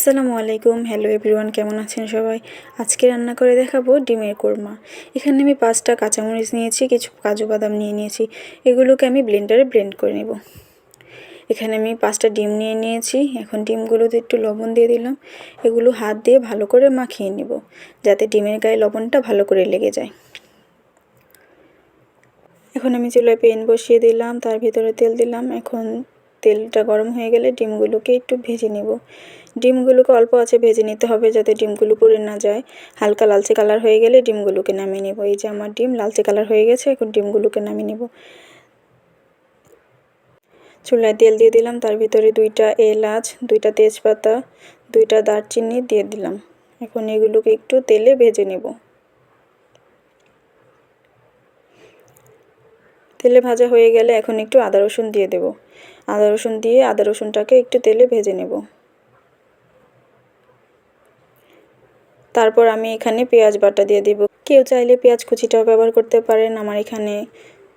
আসসালামু আলাইকুম। Hello everyone, কেমন আছেন সবাই? আজকে রান্না করে দেখাবো ডিমের কোরমা। এখানে আমি 5টা কাঁচামরিচ নিয়েছি, কিছু কাজু বাদাম নিয়েছি। এগুলোকে আমি ব্লেন্ডারে ব্লেন্ড করে নেব। এখানে আমি 5টা ডিম নিয়েছি। এখন ডিমগুলোতে একটু লবণ দিয়ে দিলাম। এগুলো হাত দিয়ে ভালো করে মাখিয়ে নেব, যাতে ডিমের গায়ে লবণটা ভালো করে লেগে যায়। এখন আমি চুলায় প্যান বসিয়ে দিলাম, তার ভিতরে তেল দিলাম। এখন তেলটা গরম হয়ে গেলে ডিমগুলোকে একটু ভেজে নেব। ডিমগুলোকে অল্প আঁচে ভেজে নিতে হবে, যাতে ডিমগুলো পুড়ে না যায়। হালকা লালচে কালার হয়ে গেলে ডিমগুলোকে নামিয়ে নেব। এই যে আমার ডিম লালচে কালার হয়ে গেছে, এখন ডিমগুলোকে নামিয়ে নেব। চুলায় তেল দিয়ে দিলাম, তার ভিতরে 2টা এলাচ, 2টা তেজপাতা, 2টা দারচিনি দিয়ে দিলাম। এখন এগুলোকে একটু তেলে ভেজে নেব। তেলে ভাজা হয়ে গেলে এখন একটু আদা রসুন দিয়ে দেব। আদা রসুন দিয়ে আদা রসুনটাকে একটু তেলে ভেজে নেব। তারপর আমি এখানে পেঁয়াজ বাটা দিয়ে দেব। কেউ চাইলে পেঁয়াজ কুচিটাও ব্যবহার করতে পারেন। আমার এখানে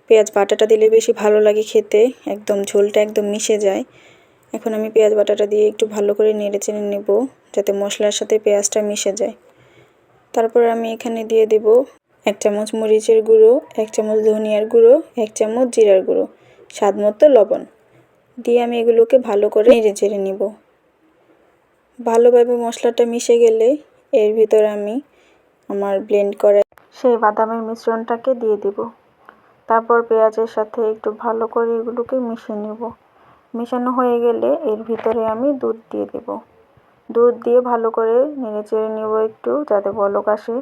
পেঁয়াজ বাটাটা দিলে বেশি ভালো লাগে খেতে, একদম ঝোলটা একদম মিশে যায়। এখন আমি পেঁয়াজ বাটাটা দিয়ে একটু ভালো করে নেড়ে চেড়ে নেব, যাতে মশলার সাথে পেঁয়াজটা মিশে যায়। তারপর আমি এখানে দিয়ে দেব 1 চামচ মরিচের গুঁড়ো, 1 চামচ ধনিয়ার গুঁড়ো, 1 চামচ জিরার গুঁড়ো, স্বাদ মতো লবণ দিয়ে আমি এগুলোকে ভালো করে নেড়ে চেড়ে নেব। ভালোভাবে মশলাটা মিশে গেলে এর ভিতরে আমি আমার ব্লেন্ড করা সেই বাদামের মিশ্রণটাকে দিয়ে দেব। তারপর পেঁয়াজের সাথে একটু ভালো করে এগুলোকে মিশিয়ে নেব। মেশানো হয়ে গেলে এর ভিতরে আমি দুধ দিয়ে দেব। দুধ দিয়ে ভালো করে নেড়ে চেড়ে নেব একটু, যাতে বলক আসে।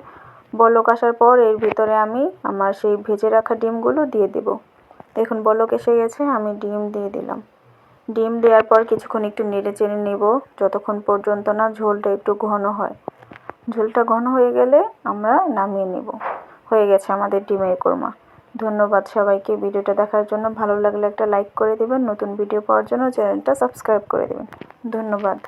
বলক আসার পর এর ভিতরে আমি আমার সেই ভেজে রাখা ডিমগুলো দিয়ে দেব। দেখুন বলক এসে গেছে, আমি ডিম দিয়ে দিলাম। ডিম দেওয়ার পর কিছুক্ষণ একটু নেড়ে চেড়ে নেব, যতক্ষণ পর্যন্ত না ঝোলটা একটু ঘন হয়। ঝোলটা ঘন হয়ে গেলে আমরা নামিয়ে নেব। হয়ে গেছে আমাদের ডিমের কোরমা। ধন্যবাদ সবাইকে ভিডিওটা দেখার জন্য। ভালো লাগলে একটা লাইক করে দেবেন। নতুন ভিডিও পাওয়ার জন্য চ্যানেলটা সাবস্ক্রাইব করে দেবেন। ধন্যবাদ।